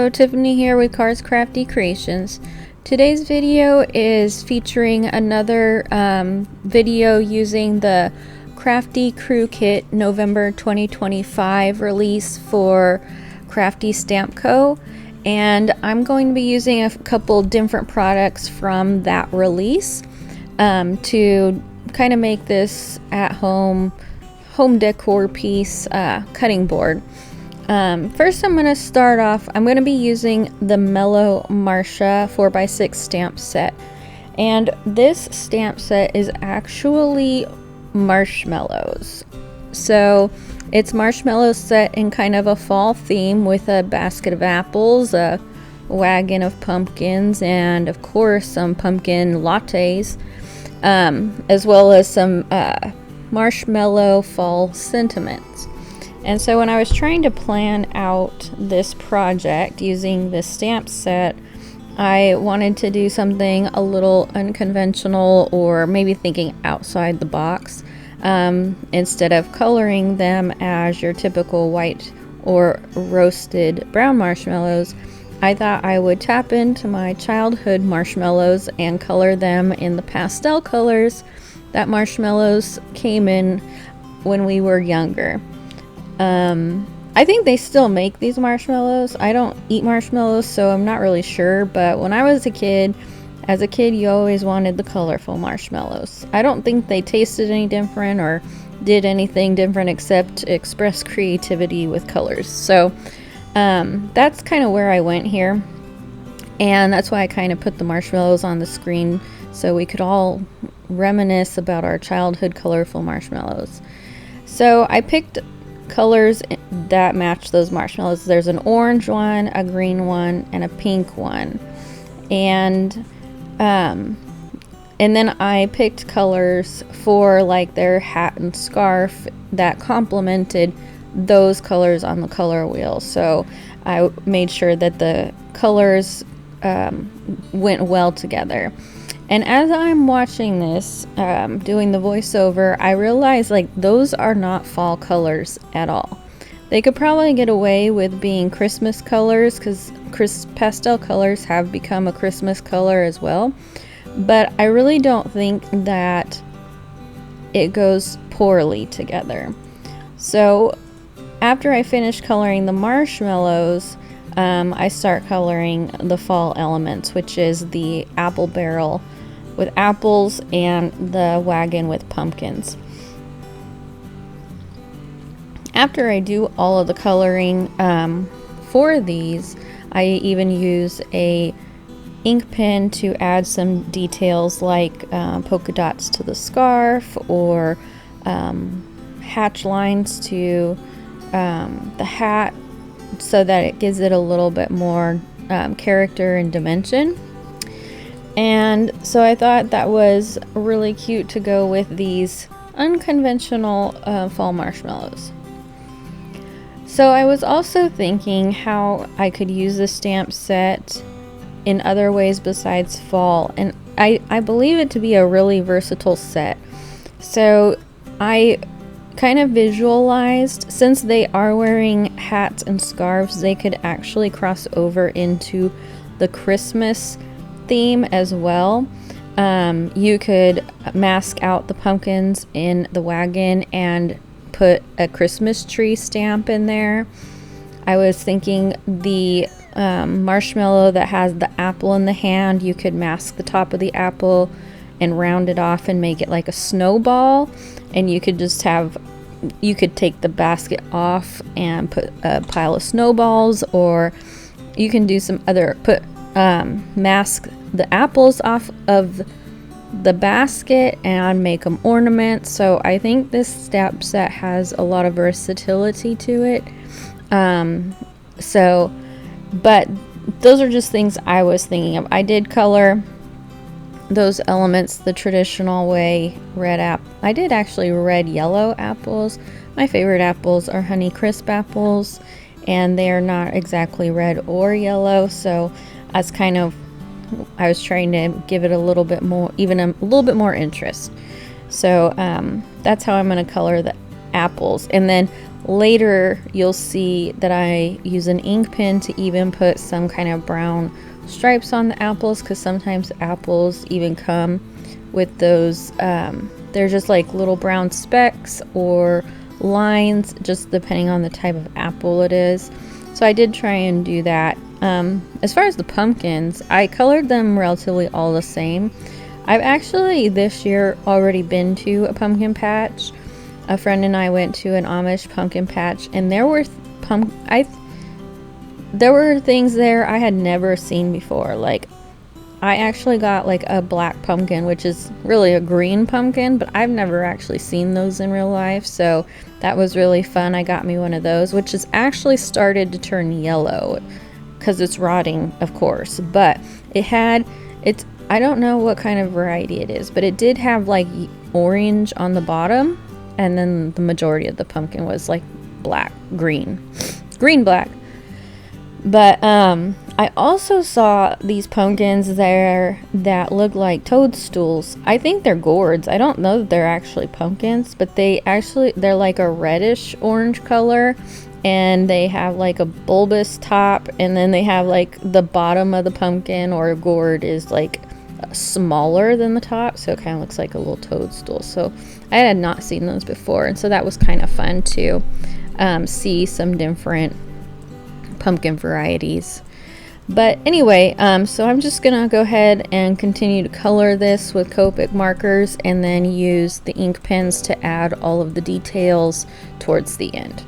Hello, Tiffany here with Cars Crafty Creations. Today's video is featuring another video using the Crafty Crew Kit November 2025 release for Crafty Stamp Co. And I'm going to be using a couple different products from that release to kind of make this at-home decor piece cutting board. First I'm going to start off, I'm going to be using the Mellow Marsha 4x6 stamp set. And this stamp set is actually marshmallows. So it's marshmallows set in kind of a fall theme with a basket of apples, a wagon of pumpkins, and of course some pumpkin lattes, as well as some marshmallow fall sentiments. And so when I was trying to plan out this project using this stamp set, I wanted to do something a little unconventional, or maybe thinking outside the box. Instead of coloring them as your typical white or roasted brown marshmallows, I thought I would tap into my childhood marshmallows and color them in the pastel colors that marshmallows came in when we were younger. I think they still make these marshmallows. I don't eat marshmallows, so I'm not really sure, but when I was a kid, you always wanted the colorful marshmallows. I don't think they tasted any different or did anything different except express creativity with colors. So that's kind of where I went here, and that's why I kind of put the marshmallows on the screen so we could all reminisce about our childhood colorful marshmallows. So I picked colors that match those marshmallows. There's an orange one, a green one, and a pink one, and then I picked colors for like their hat and scarf that complemented those colors on the color wheel. So I made sure that the colors went well together. And as I'm watching this, doing the voiceover, I realized like those are not fall colors at all. They could probably get away with being Christmas colors because pastel colors have become a Christmas color as well. But I really don't think that it goes poorly together. So after I finish coloring the marshmallows, I start coloring the fall elements, which is the apple barrel with apples and the wagon with pumpkins. After I do all of the coloring for these, I even use a ink pen to add some details like polka dots to the scarf, or hatch lines to the hat, so that it gives it a little bit more character and dimension. And so I thought that was really cute to go with these unconventional fall marshmallows. So I was also thinking how I could use the stamp set in other ways besides fall, and I believe it to be a really versatile set. So I kind of visualized, since they are wearing hats and scarves, they could actually cross over into the Christmas theme as well. You could mask out the pumpkins in the wagon and put a Christmas tree stamp in there. I was thinking the marshmallow that has the apple in the hand, you could mask the top of the apple and round it off and make it like a snowball, and you could just you could take the basket off and put a pile of snowballs, or you can do some other, mask the apples off of the basket and make them ornaments. So I think this stamp set has a lot of versatility to it. But those are just things I was thinking of. I did color those elements the traditional way. I did actually red yellow apples. My favorite apples are Honeycrisp apples, and they are not exactly red or yellow, so I was trying to give it a little bit more, even a little bit more interest. So that's how I'm going to color apples. And then later you'll see that I use an ink pen to even put some kind of brown stripes on the apples, because sometimes apples even come with those they're just like little brown specks or lines, just depending on the type of apple it is. So I did try and do that. As far as the pumpkins, I colored them relatively all the same. I've actually this year already been to a pumpkin patch. A friend and I went to an Amish pumpkin patch, and there were things there I had never seen before. Like, I actually got like a black pumpkin, which is really a green pumpkin, but I've never actually seen those in real life, so that was really fun. I got me one of those, which has actually started to turn yellow because it's rotting, of course, but I don't know what kind of variety it is, but it did have like orange on the bottom, and then the majority of the pumpkin was like black, green, black. But I also saw these pumpkins there that look like toadstools. I think they're gourds. I don't know that they're actually pumpkins, but they're like a reddish orange color, and they have like a bulbous top, and then they have like the bottom of the pumpkin or gourd is like smaller than the top, so it kind of looks like a little toadstool. So I had not seen those before, and so that was kind of fun to see some different pumpkin varieties. But anyway, so I'm just gonna go ahead and continue to color this with Copic markers, and then use the ink pens to add all of the details towards the end.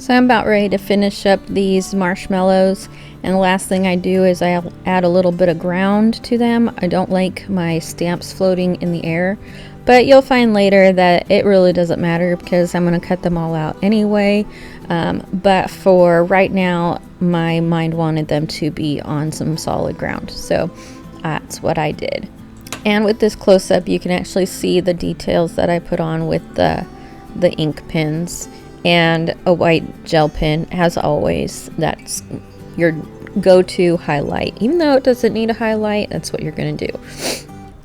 So I'm about ready to finish up these marshmallows, and the last thing I do is I'll add a little bit of ground to them. I don't like my stamps floating in the air, but you'll find later that it really doesn't matter because I'm going to cut them all out anyway. But for right now, my mind wanted them to be on some solid ground, so that's what I did. And with this close-up, you can actually see the details that I put on with the ink pens and a white gel pen. As always, that's your go-to highlight. Even though it doesn't need a highlight, that's what you're going to do.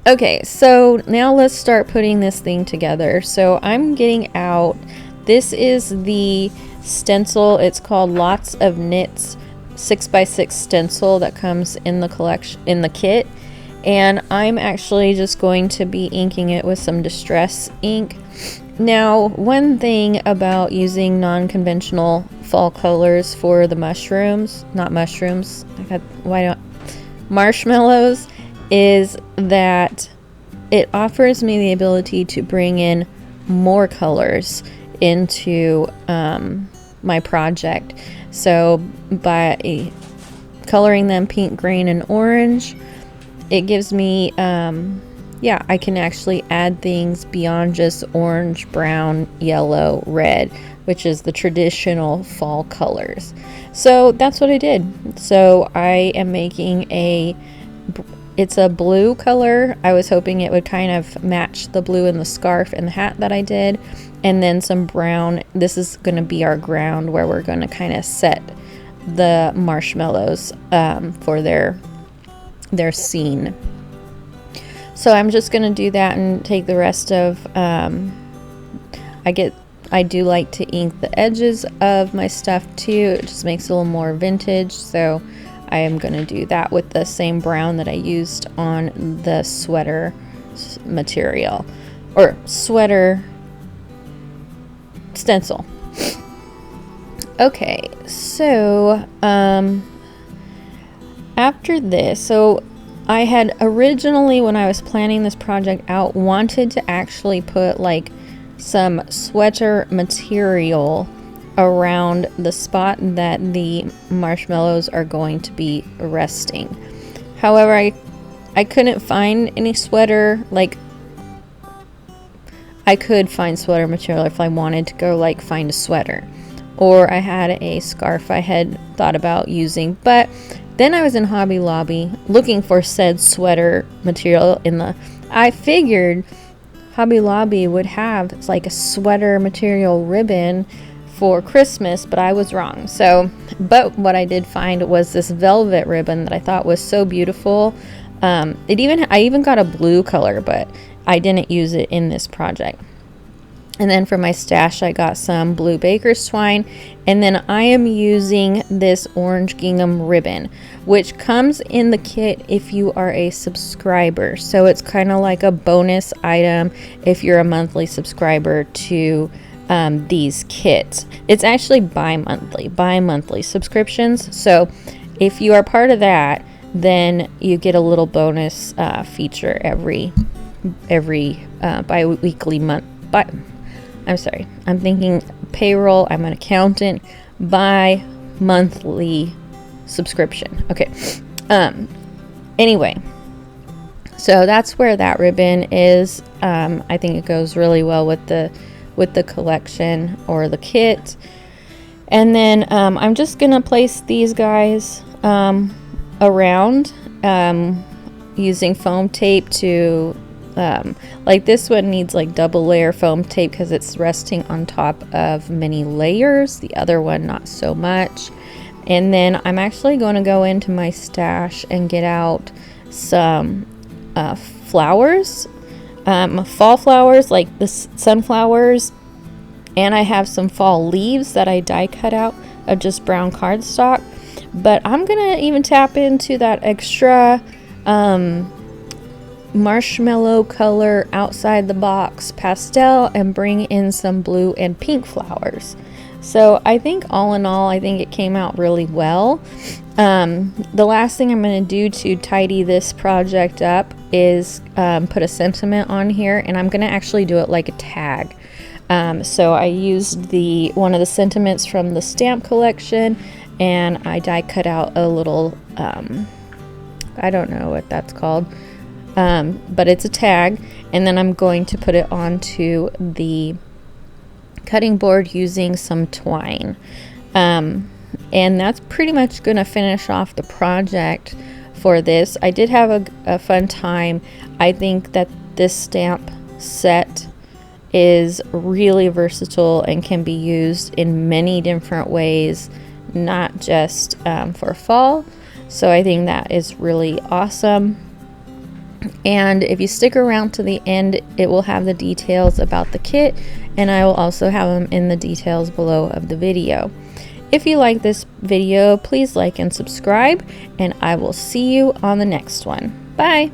Okay, so now let's start putting this thing together. So I'm getting out, this is the stencil. It's called Lots of Knits 6x6 stencil that comes in the collection, in the kit. And I'm actually just going to be inking it with some distress ink. Now, one thing about using non-conventional fall colors for the marshmallows is that it offers me the ability to bring in more colors into my project. So by coloring them pink, green, and orange, it gives me I can actually add things beyond just orange, brown, yellow, red, which is the traditional fall colors. So that's what I did. So I am making it's a blue color. I was hoping it would kind of match the blue in the scarf and the hat that I did, and then some brown. This is going to be our ground where we're going to kind of set the marshmallows for their scene. So I'm just going to do that and take the rest of, I do like to ink the edges of my stuff too. It just makes it a little more vintage. So I am going to do that with the same brown that I used on the sweater material, or sweater stencil. Okay, so after this, so I had originally, when I was planning this project out, wanted to actually put like some sweater material around the spot that the marshmallows are going to be resting. However, I couldn't find any sweater, like I could find sweater material if I wanted to go like find a sweater, or I had a scarf I had thought about using, but then I was in Hobby Lobby looking for said sweater material I figured Hobby Lobby would have like a sweater material ribbon for Christmas, but I was wrong. So, but what I did find was this velvet ribbon that I thought was so beautiful. I even got a blue color, but I didn't use it in this project. And then for my stash, I got some blue baker's twine, and then I am using this orange gingham ribbon, which comes in the kit if you are a subscriber. So it's kind of like a bonus item if you're a monthly subscriber to these kits. It's actually bi-monthly subscriptions. So if you are part of that, then you get a little bonus feature every bi-weekly month. I'm sorry, I'm thinking payroll. I'm an accountant. Bi-monthly subscription. Okay. Anyway, so that's where that ribbon is. I think it goes really well with the collection or the kit. And then I'm just gonna place these guys around using foam tape to like this one needs like double layer foam tape because it's resting on top of many layers. The other one not so much. And then I'm actually going to go into my stash and get out some flowers, fall flowers like the sunflowers, and I have some fall leaves that I die cut out of just brown cardstock. But I'm gonna even tap into that extra marshmallow color outside the box pastel and bring in some blue and pink flowers. So I think all in all, I think it came out really well. The last thing I'm going to do to tidy this project up is put a sentiment on here, and I'm going to actually do it like a tag. So I used one of the sentiments from the stamp collection, and I die cut out a little, I don't know what that's called, but it's a tag, and then I'm going to put it onto the cutting board using some twine. And that's pretty much going to finish off the project for this. I did have a fun time. I think that this stamp set is really versatile and can be used in many different ways, not just for fall. So I think that is really awesome. And if you stick around to the end, it will have the details about the kit, and I will also have them in the details below of the video. If you like this video, please like and subscribe, and I will see you on the next one. Bye!